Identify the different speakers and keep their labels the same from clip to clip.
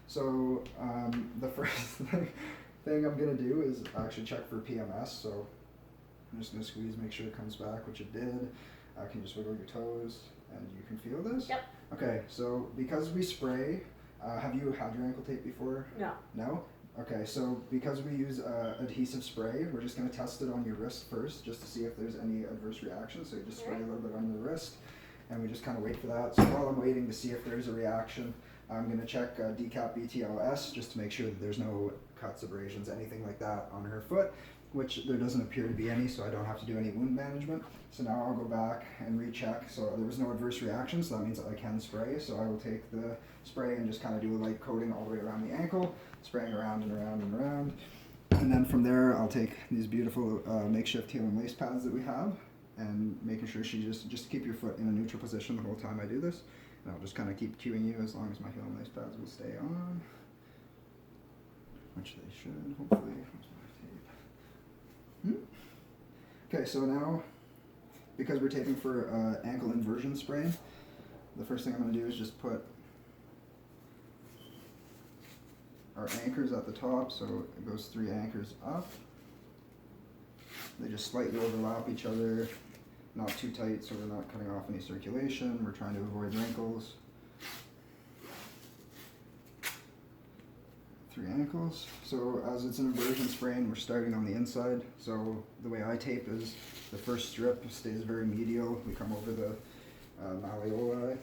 Speaker 1: So the first thing I'm gonna do is actually check for PMS. So I'm just gonna squeeze, make sure it comes back, which it did. Can you just wiggle your toes and you can feel this?
Speaker 2: Yep.
Speaker 1: Okay, so because we spray, have you had your ankle tape before?
Speaker 2: No.
Speaker 1: No? Okay, so because we use adhesive spray, we're just going to test it on your wrist first just to see if there's any adverse reaction. So you just spray a little bit on the wrist and we just kind of wait for that. So while I'm waiting to see if there's a reaction, I'm going to check decap BTLS just to make sure that there's no cuts, abrasions, anything like that on her foot, which there doesn't appear to be any, so I don't have to do any wound management. So now I'll go back and recheck. So there was no adverse reaction, so that means that I can spray. So I will take the spray and just kind of do a light coating all the way around the ankle, spraying around and around and around. And then from there, I'll take these beautiful makeshift heel and lace pads that we have and making sure she just keep your foot in a neutral position the whole time I do this. And I'll just kind of keep cueing you as long as my heel and lace pads will stay on, which they should, hopefully. Okay, so now, because we're taping for ankle inversion sprain, the first thing I'm going to do is just put our anchors at the top, so it goes 3 anchors up. They just slightly overlap each other, not too tight so we're not cutting off any circulation. We're trying to avoid wrinkles. 3 ankles. So as it's an inversion sprain, we're starting on the inside. So the way I tape is the first strip stays very medial. We come over the malleoli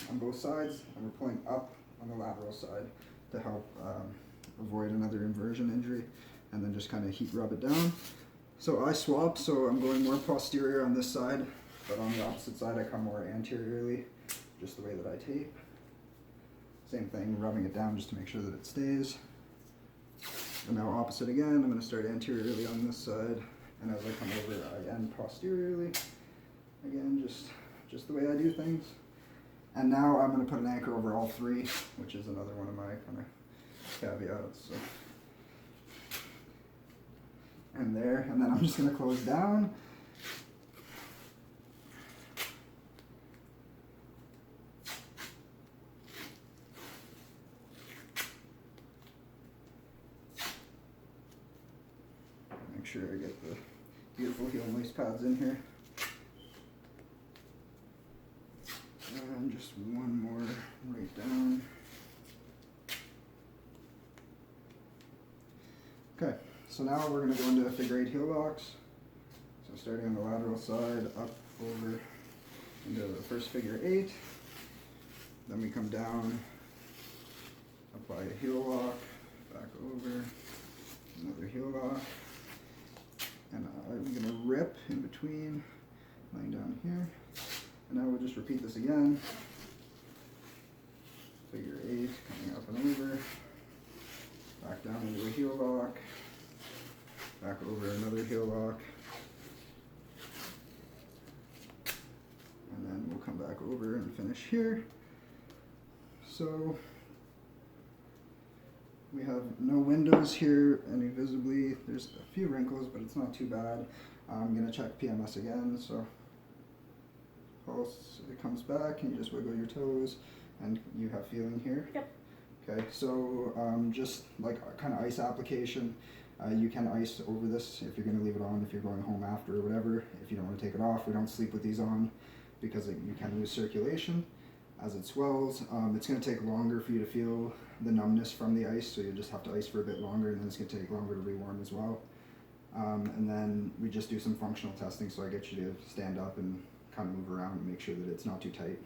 Speaker 1: on both sides, and we're pulling up on the lateral side to help avoid another inversion injury, and then just kind of heat rub it down. So I swap, so I'm going more posterior on this side, but on the opposite side I come more anteriorly, just the way that I tape. Same thing, rubbing it down just to make sure that it stays. And now opposite again, I'm going to start anteriorly on this side, and as I come over, I end posteriorly. Again, just the way I do things. And now I'm going to put an anchor over all 3, which is another one of my kind of caveats. So. And there, and then I'm just going to close down. Make sure I get the beautiful heel and lace pads in here. And just one more right down. Okay, so now we're going to go into a figure 8 heel locks. So starting on the lateral side, up over into the first figure 8. Then we come down, apply a heel lock, back over, another heel lock. And I'm going to rip in between, laying down here. And now we'll just repeat this again. Figure 8, coming up and over. Back down into a heel lock. Back over another heel lock. And then we'll come back over and finish here. So we have no windows here, any visibly. There's a few wrinkles, but it's not too bad. I'm going to check PMS again. So pulse, it comes back, and you just wiggle your toes, and you have feeling here.
Speaker 2: Yep.
Speaker 1: Okay, so just like a kind of ice application, you can ice over this if you're going to leave it on, if you're going home after or whatever. If you don't want to take it off, we don't sleep with these on because you can lose circulation as it swells. It's going to take longer for you to feel the numbness from the ice, so you just have to ice for a bit longer, and then it's going to take longer to rewarm as well. And then we just do some functional testing, so I get you to stand up and kind of move around and make sure that it's not too tight.